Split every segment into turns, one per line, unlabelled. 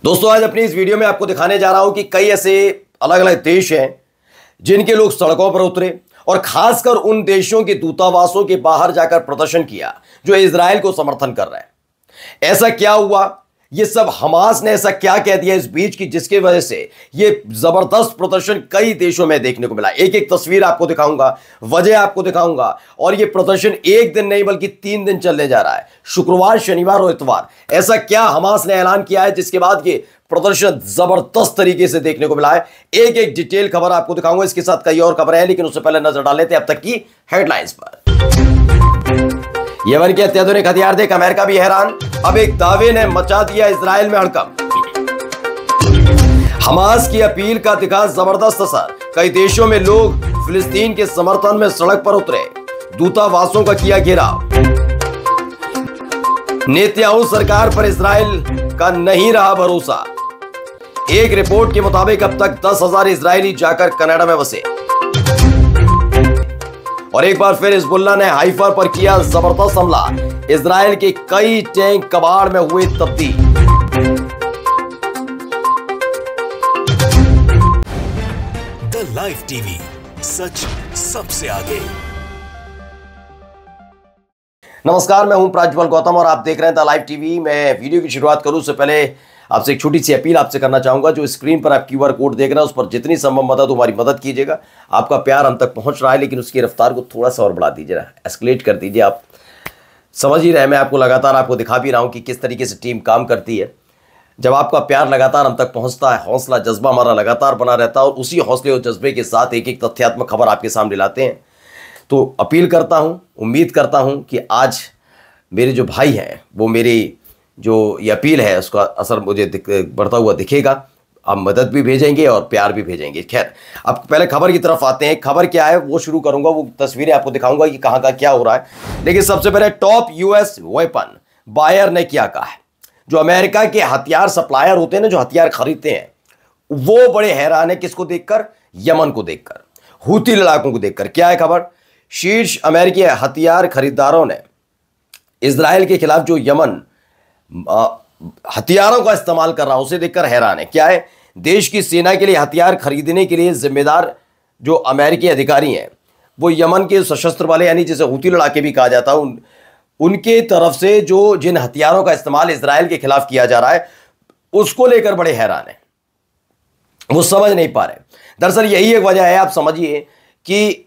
दोस्तों आज अपनी इस वीडियो में आपको दिखाने जा रहा हूं कि कई ऐसे अलग अलग देश हैं जिनके लोग सड़कों पर उतरे और खासकर उन देशों के दूतावासों के बाहर जाकर प्रदर्शन किया जो इजराइल को समर्थन कर रहे हैं। ऐसा क्या हुआ, ये सब हमास ने ऐसा क्या कह दिया इस बीच की जिसकी वजह से ये जबरदस्त प्रदर्शन कई देशों में देखने को मिला। एक एक तस्वीर आपको दिखाऊंगा, वजह आपको दिखाऊंगा और ये प्रदर्शन एक दिन नहीं बल्कि 3 दिन चलने जा रहा है, शुक्रवार, शनिवार और इतवार। ऐसा क्या हमास ने ऐलान किया है जिसके बाद ये प्रदर्शन जबरदस्त तरीके से देखने को मिला है। एक एक डिटेल खबर आपको दिखाऊंगा, इसके साथ कई और खबरें हैं, लेकिन उससे पहले नजर डाल लेते हैं अब तक की हेडलाइंस पर। यमन के अत्याधुनिक हथियार देख अमेरिका भी हैरान, अब एक दावे ने मचा दिया इजराइल में हड़कंप। हमास की अपील का दिखा जबरदस्त असर, कई देशों में लोग फिलिस्तीन के समर्थन में सड़क पर उतरे, दूतावासों का किया घेराव। नेतन्याहू सरकार पर इजराइल का नहीं रहा भरोसा, एक रिपोर्ट के मुताबिक अब तक 10,000 इजरायली जाकर कनाडा में बसे। और एक बार फिर हिजबुल्लाह ने हाइफा पर किया जबरदस्त हमला, इजराइल के कई टैंक कबाड़ में हुए तब्दील।
द लाइव टीवी, सच सबसे आगे।
नमस्कार, मैं हूं प्राज्वल गौतम और आप देख रहे हैं द लाइव टीवी। मैं वीडियो की शुरुआत करूं उससे पहले आपसे एक छोटी सी अपील आपसे करना चाहूंगा। जो स्क्रीन पर आप QR कोड देख रहे हैं उस पर जितनी संभव मदद हमारी मदद कीजिएगा। आपका प्यार हम तक पहुंच रहा है लेकिन उसकी रफ्तार को थोड़ा सा और बढ़ा दीजिए, एस्केलेट कर दीजिए। आप समझ ही रहे, मैं आपको लगातार आपको दिखा भी रहा हूं कि किस तरीके से टीम काम करती है। जब आपका प्यार लगातार हम तक पहुंचता है, हौसला जज्बा हमारा लगातार बना रहता है और उसी हौसले और जज्बे के साथ एक एक तथ्यात्मक खबर आपके सामने लाते हैं। तो अपील करता हूँ, उम्मीद करता हूँ कि आज मेरे जो भाई हैं वो मेरी जो ये अपील है उसका असर मुझे बढ़ता हुआ दिखेगा। आप मदद भी भेजेंगे और प्यार भी भेजेंगे। खैर, अब पहले खबर की तरफ आते हैं। खबर क्या है वो शुरू करूंगा, वो तस्वीरें आपको दिखाऊंगा कि कहाँ का क्या हो रहा है। लेकिन सबसे पहले टॉप US वेपन बायर ने क्या कहा है। जो अमेरिका के हथियार सप्लायर होते हैं ना, जो हथियार खरीदते हैं, वो बड़े हैरान है। किसको देखकर? यमन को देखकर, हूती लड़ाकों को देखकर। क्या है खबर? शीर्ष अमेरिकी हथियार खरीदारों ने इजराइल के खिलाफ जो यमन हथियारों का इस्तेमाल कर रहा है उसे देखकर हैरान है। क्या है? देश की सेना के लिए हथियार खरीदने के लिए जिम्मेदार जो अमेरिकी अधिकारी हैं वो यमन के सशस्त्र वाले, यानी जिसे हूती लड़ाके भी कहा जाता है, उनके तरफ से जो जिन हथियारों का इस्तेमाल इजराइल के खिलाफ किया जा रहा है उसको लेकर बड़े हैरान है। वो समझ नहीं पा रहे। दरअसल यही एक वजह है, आप समझिए कि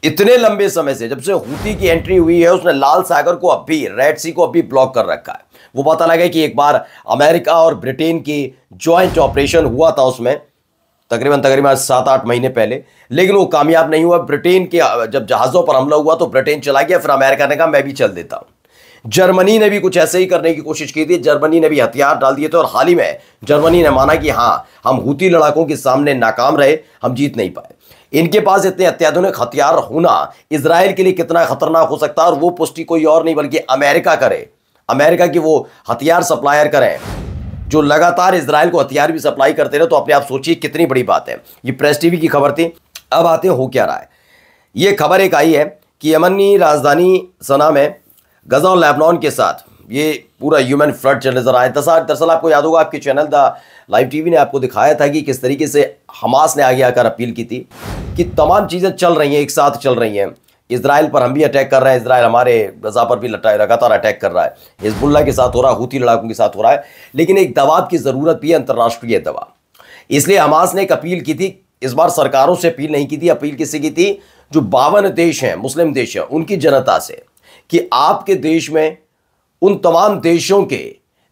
इतने लंबे समय से जब से हूती की एंट्री हुई है उसने लाल सागर को अब भी, रेड सी को अब भी ब्लॉक कर रखा है। वो पता लगा कि एक बार अमेरिका और ब्रिटेन की ज्वाइंट ऑपरेशन हुआ था उसमें तकरीबन 7-8 महीने पहले, लेकिन वो कामयाब नहीं हुआ। ब्रिटेन के जब जहाज़ों पर हमला हुआ तो ब्रिटेन चला गया, फिर अमेरिका ने कहा मैं भी चल देता हूं। जर्मनी ने भी कुछ ऐसे ही करने की कोशिश की थी, जर्मनी ने भी हथियार डाल दिए थे और हाल ही में जर्मनी ने माना कि हाँ, हम हूती लड़ाकों के सामने नाकाम रहे, हम जीत नहीं पाए। इनके पास इतने अत्याधुनिक हथियार होना इजराइल के लिए कितना खतरनाक हो सकता है और वो पुष्टि कोई और नहीं बल्कि अमेरिका करे। अमेरिका की वो हथियार सप्लायर करें जो लगातार इजराइल को हथियार भी सप्लाई करते रहे, तो अपने आप सोचिए कितनी बड़ी बात है। ये प्रेस टीवी की खबर थी। अब आते हो क्या रहा है। ये खबर एक आई है कि यमनी राजधानी सना में गजा और लेबनान के साथ ये पूरा ह्यूमन फ्लड चल नजर आया। दरअसल आपको याद होगा, आपके चैनल द लाइव टीवी ने आपको दिखाया था कि किस तरीके से हमास ने आगे आकर अपील की थी कि तमाम चीज़ें चल रही हैं, एक साथ चल रही हैं। इजराइल पर हम भी अटैक कर रहे हैं, इजराइल हमारे गजा पर भी लगातार अटैक कर रहा है, हिजबुल्लाह के साथ हो रहा है, हूती लड़ाकों के साथ हो रहा है, लेकिन एक दबाव की ज़रूरत भी है, अंतर्राष्ट्रीय दबाव। इसलिए हमास ने एक अपील की थी। इस बार सरकारों से अपील नहीं की थी, अपील किससे की थी? जो 52 देश हैं, मुस्लिम देश हैं, उनकी जनता से, कि आपके देश में उन तमाम देशों के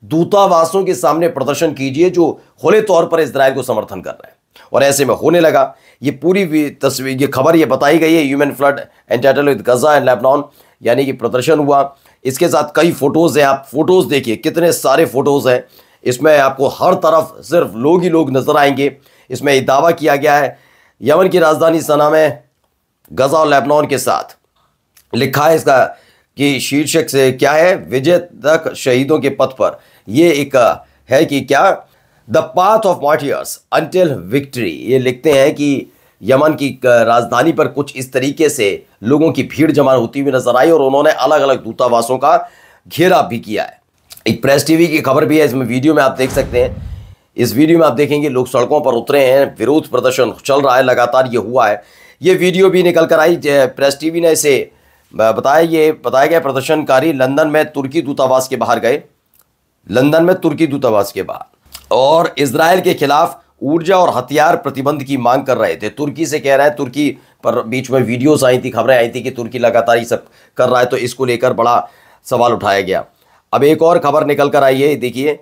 दूतावासों के सामने प्रदर्शन कीजिए जो खुले तौर पर इजराइल को समर्थन कर रहे हैं। और ऐसे में होने लगा। ये पूरी तस्वीर, ये खबर ये बताई गई है, human flood entitle with Gaza and Lebanon, यानी कि प्रदर्शन हुआ। इसके साथ कई फोटोज़ हैं, आप फोटोज़ देखिए, कितने सारे फोटोज़ हैं। इसमें आपको हर तरफ सिर्फ लोग ही लोग नजर आएंगे। इसमें एक दावा किया गया है यमन की राजधानी सना में गजा और लेबनान के साथ। लिखा है इसका कि शीर्षक से क्या है, विजय तक शहीदों के पथ पर। ये एक है कि क्या, the path of martyrs until victory. ये लिखते हैं कि यमन की राजधानी पर कुछ इस तरीके से लोगों की भीड़ जमा होती हुई नजर आई और उन्होंने अलग अलग दूतावासों का घेराव भी किया है। एक प्रेस टीवी की खबर भी है, इसमें वीडियो में आप देख सकते हैं। इस वीडियो में आप देखेंगे लोग सड़कों पर उतरे हैं, विरोध प्रदर्शन चल रहा है, लगातार ये हुआ है। ये वीडियो भी निकल कर आई, प्रेस टीवी ने इसे बताया गया प्रदर्शनकारी लंदन में तुर्की दूतावास के बाहर गए, लंदन में तुर्की दूतावास के बाहर, और इजराइल के खिलाफ ऊर्जा और हथियार प्रतिबंध की मांग कर रहे थे। तुर्की से कह रहा है, तुर्की पर बीच में वीडियोस आई थी, खबरें आई थी कि तुर्की लगातार ये सब कर रहा है, तो इसको लेकर बड़ा सवाल उठाया गया। अब एक और खबर निकल कर आई है, देखिए।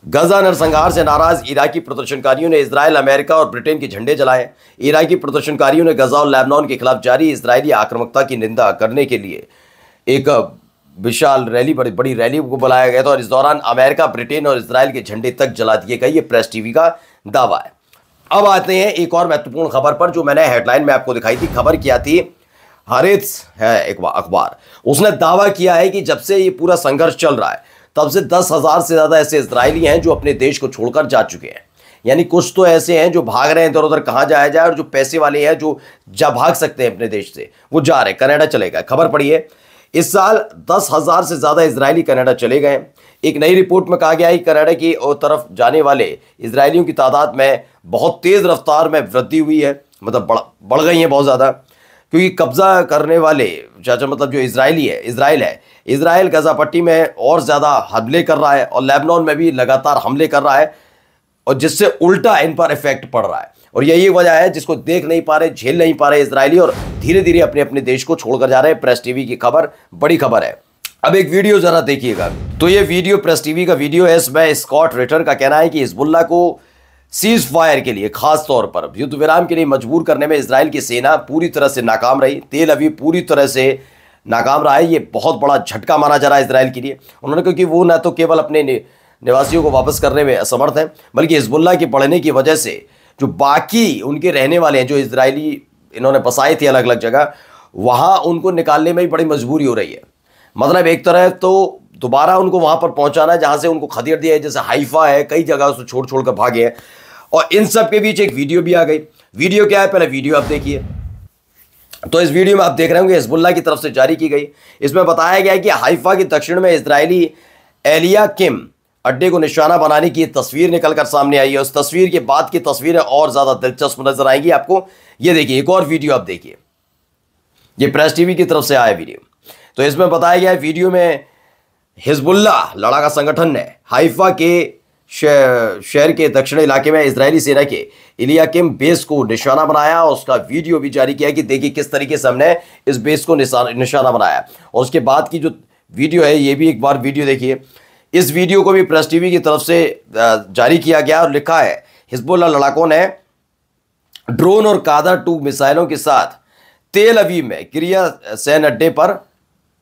गजा नरसंहार से नाराज इराकी प्रदर्शनकारियों ने इजराइल, अमेरिका और ब्रिटेन के झंडे जलाए। इराकी प्रदर्शनकारियों ने गजा और लेबनान के खिलाफ जारी इजरायली आक्रामकता की निंदा करने के लिए एक विशाल रैली, बड़ी रैली को बुलाया गया था, और इस दौरान अमेरिका, ब्रिटेन और इजराइल के झंडे तक जला दिए गए। ये प्रेस टीवी का दावा है। अब आते हैं एक और महत्वपूर्ण खबर पर, जो मैंने हेडलाइन में आपको दिखाई थी। खबर क्या थी? हरेत्स है एक अखबार, उसने दावा किया है कि जब से ये पूरा संघर्ष चल रहा है तब से 10,000 से ज्यादा ऐसे इजरायली हैं जो अपने देश को छोड़कर जा चुके हैं। यानी कुछ तो ऐसे हैं जो भाग रहे हैं इधर उधर, कहां जाया जाए, और जो पैसे वाले हैं जो भाग सकते हैं अपने देश से, वो जा रहे हैं, कनाडा चले गए। खबर पढ़िए, इस साल 10,000 से ज्यादा इजरायली कनाडा चले गए। एक नई रिपोर्ट में कहा गया है कि कनाडा की तरफ जाने वाले इजरायलियों की तादाद में बहुत तेज रफ्तार में वृद्धि हुई है, मतलब बढ़ गई है बहुत ज्यादा, क्योंकि कब्जा करने वाले मतलब जो इजराइल गजा पट्टी में और ज्यादा हमले कर रहा है, और लेबनान में भी लगातार हमले कर रहा है, और जिससे उल्टा इन पर इफेक्ट पड़ रहा है। और यही वजह है जिसको देख नहीं पा रहे, झेल नहीं पा रहे इजरायली, और धीरे धीरे अपने अपने देश को छोड़कर जा रहे हैं। प्रेस टीवी की खबर, बड़ी खबर है। अब एक वीडियो जरा देखिएगा। तो ये वीडियो प्रेस टीवी का वीडियो है। इसमें स्कॉट रिटर का कहना है कि हिजबुल्लाह को सीज फायर के लिए, खास तौर पर युद्ध विराम के लिए मजबूर करने में इजराइल की सेना पूरी तरह से नाकाम रही। तेल अवीव पूरी तरह से नाकाम रहा है। ये बहुत बड़ा झटका माना जा रहा है इजराइल के लिए। उन्होंने, क्योंकि वो न तो केवल अपने निवासियों को वापस करने में असमर्थ हैं, बल्कि हिजबुल्लाह के बढ़ने की वजह से जो बाकी उनके रहने वाले हैं, जो इजरायली इन्होंने बसाए थे अलग अलग जगह, वहाँ उनको निकालने में भी बड़ी मजबूरी हो रही है। मतलब एक तरह तो दोबारा उनको वहाँ पर पहुँचाना है जहाँ से उनको खदेड़ दिया है, जैसे हाइफा है, कई जगह उसको छोड़ छोड़ कर भागे हैं। और इन सब के बीच एक वीडियो भी आ गई। वीडियो क्या है, पहले वीडियो आप देखिए। तो इस वीडियो में आप देख रहे होंगे हिजबुल्लाह की तरफ से जारी की गई। इसमें बताया गया है कि हाइफा के दक्षिण में इजरायली एलियाकिम अड्डे को निशाना बनाने की तस्वीर निकलकर सामने आई है। उस तस्वीर के बाद की तस्वीरें और ज्यादा दिलचस्प नजर आएंगी आपको। ये देखिए, एक और वीडियो आप देखिए, ये प्रेस टीवी की तरफ से आया वीडियो। तो इसमें बताया गया है, वीडियो में हिजबुल्लाह लड़ाका संगठन ने हाइफा के शहर के दक्षिणी इलाके में इजरायली सेना के इलियाकिम बेस को निशाना बनाया, और उसका वीडियो भी जारी किया कि देखिए किस तरीके से हमने इस बेस को निशाना बनाया। और उसके बाद की जो वीडियो है, ये भी एक बार वीडियो देखिए। इस वीडियो को भी प्रेस टीवी की तरफ से जारी किया गया, और लिखा है, हिजबुल्लाह लड़ाकों ने ड्रोन और कादर 2 मिसाइलों के साथ तेल अवीव में क्रिया सैन्य अड्डे पर,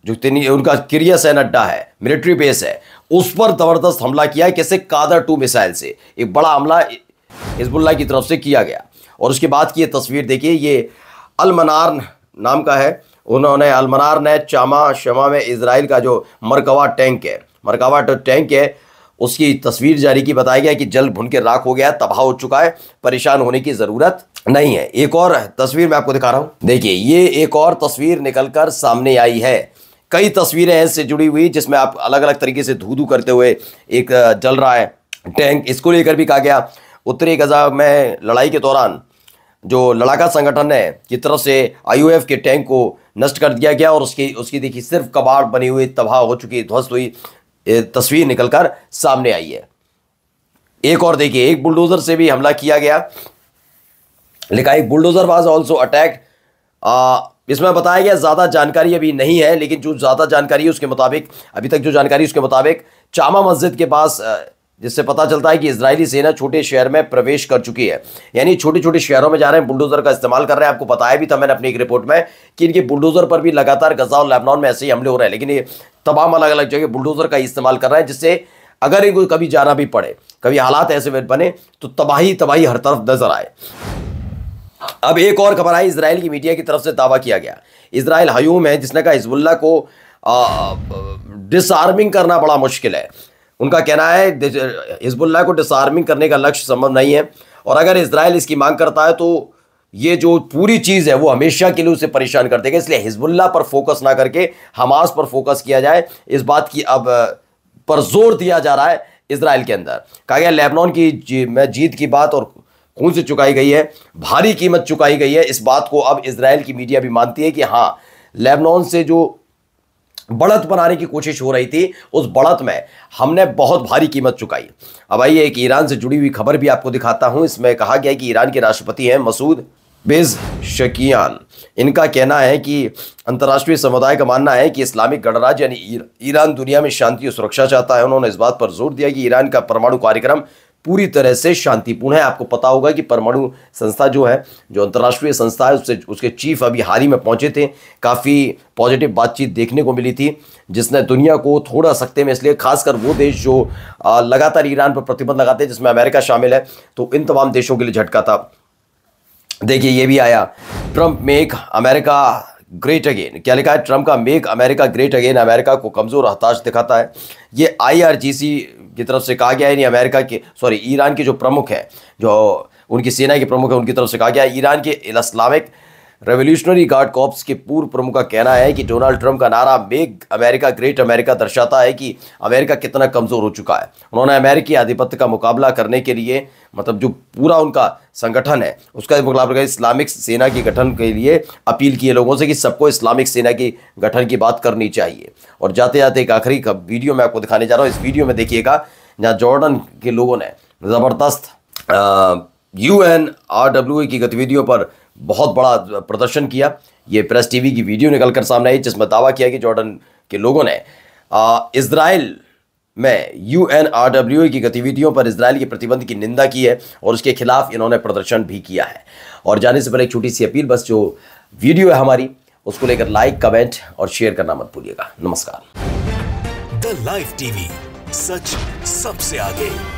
जो उनका क्रिया सैन्य अड्डा है, मिलिट्री बेस है, उस पर जबरदस्त हमला किया है। कैसे? कादर 2 मिसाइल से एक बड़ा हमला हिजबुल्लाह की तरफ से किया गया। और उसके बाद की ये तस्वीर देखिए, ये अलमनार नाम का है। उन्होंने अलमनार ने शमा में इजराइल का जो मरकवा टैंक है उसकी तस्वीर जारी की। बताया गया कि जल भुन के राख हो गया, तबाह हो चुका है, परेशान होने की जरूरत नहीं है। एक और तस्वीर मैं आपको दिखा रहा हूं, देखिए, ये एक और तस्वीर निकलकर सामने आई है। कई तस्वीरें हैं इससे जुड़ी हुई, जिसमें आप अलग अलग तरीके से धू करते हुए एक जल रहा है टैंक। इसको लेकर भी कहा गया, उत्तरी गजा में लड़ाई के दौरान जो लड़ाका संगठन है की तरफ से IOF के टैंक को नष्ट कर दिया गया, और उसकी देखिए सिर्फ कबाड़ बनी हुई, तबाह हो चुकी, ध्वस्त हुई तस्वीर निकलकर सामने आई है। एक और देखिए, एक बुलडोजर से भी हमला किया गया। लिखा है, बुलडोजर वाज ऑल्सो अटैक। इसमें बताया गया, ज्यादा जानकारी अभी नहीं है, लेकिन जो ज्यादा जानकारी है उसके मुताबिक, अभी तक जो जानकारी उसके मुताबिक, जामा मस्जिद के पास, जिससे पता चलता है कि इजरायली सेना छोटे शहर में प्रवेश कर चुकी है। यानी छोटे छोटे शहरों में जा रहे हैं, बुलडोजर का इस्तेमाल कर रहे हैं। आपको बताया भी था मैंने अपनी एक रिपोर्ट में कि इनके बुलडोजर पर भी लगातार गजा और लेबनान में ऐसे ही हमले हो रहे हैं, लेकिन ये तमाम अलग अलग जगह बुलडोजर का इस्तेमाल कर रहे हैं, जिससे अगर इनको कभी जाना भी पड़े, कभी हालात ऐसे बने, तो तबाही हर तरफ नजर आए। अब एक और खबर आई, इजराइल की मीडिया की तरफ से दावा किया गया, इजराइल हयूम है जिसने कहा हिजबुल्लाह को डिसआर्मिंग करना बड़ा मुश्किल है। उनका कहना है हिजबुल्लाह को डिसआर्मिंग करने का लक्ष्य संभव नहीं है, और अगर इजराइल इसकी मांग करता है तो ये जो पूरी चीज़ है वो हमेशा के लिए उसे परेशान कर देगा। इसलिए हिजबुल्लाह पर फोकस ना करके हमास पर फोकस किया जाए। इस बात की अब पर जोर दिया जा रहा है इजराइल के अंदर। कहा गया लेबनान की जीत की बात और खून से चुकाई गई है, भारी कीमत चुकाई गई है। इस बात को अब इजराइल की मीडिया भी मानती है कि हाँ, लेबनान से जो बढ़त बनाने की कोशिश हो रही थी, उस बढ़त में हमने बहुत भारी कीमत चुकाई। अब आइए एक ईरान से जुड़ी हुई खबर भी आपको दिखाता हूं। इसमें कहा गया है कि ईरान के राष्ट्रपति हैं मसूद पेज़ेश्कियान। इनका कहना है कि अंतर्राष्ट्रीय समुदाय का मानना है कि इस्लामिक गणराज्य यानी ईरान दुनिया में शांति और सुरक्षा चाहता है। उन्होंने इस बात पर जोर दिया कि ईरान का परमाणु कार्यक्रम पूरी तरह से शांतिपूर्ण है। आपको पता होगा कि परमाणु संस्था जो है, जो अंतर्राष्ट्रीय संस्था है, उसके चीफ अभी हाल ही में पहुंचे थे। काफ़ी पॉजिटिव बातचीत देखने को मिली थी, जिसने दुनिया को थोड़ा सख्ते में, इसलिए खासकर वो देश जो लगातार ईरान पर प्रतिबंध लगाते हैं, जिसमें अमेरिका शामिल है, तो इन तमाम देशों के लिए झटका था। देखिए ये भी आया, Trump make America great again. क्या लिखा है? ट्रंप का make America great again America को कमजोर हताश दिखाता है। ये IRGC की तरफ से कहा गया है, नहीं ईरान के जो प्रमुख है, जो उनकी सेना के प्रमुख है, उनकी तरफ से कहा गया है। ईरान के इस्लामिक रेवोल्यूशनरी गार्ड कॉर्प्स के पूर्व प्रमुख का कहना है कि डोनाल्ड ट्रंप का नारा मेक अमेरिका ग्रेट अमेरिका दर्शाता है कि अमेरिका कितना कमज़ोर हो चुका है। उन्होंने अमेरिकी आधिपत्य का मुकाबला करने के लिए, मतलब जो पूरा उनका संगठन है उसका मुकाबला इस्लामिक सेना के गठन के लिए अपील की है लोगों से कि सबको इस्लामिक सेना के गठन की बात करनी चाहिए। और जाते जाते एक आखिरी वीडियो मैं आपको दिखाने जा रहा हूँ। इस वीडियो में देखिएगा, जहाँ जॉर्डन के लोगों ने ज़बरदस्त UNRWA की गतिविधियों पर बहुत बड़ा प्रदर्शन किया। ये प्रेस टीवी की वीडियो निकलकर सामने आई, जिसमें दावा किया कि जॉर्डन के लोगों ने इजराइल में UNRWA की गतिविधियों पर इजराइल के प्रतिबंध की निंदा की है और उसके खिलाफ इन्होंने प्रदर्शन भी किया है। और जाने से पहले एक छोटी सी अपील, बस जो वीडियो है हमारी उसको लेकर लाइक, कमेंट और शेयर करना मत भूलिएगा। नमस्कार।
द लाइव टीवी, सच सबसे आगे।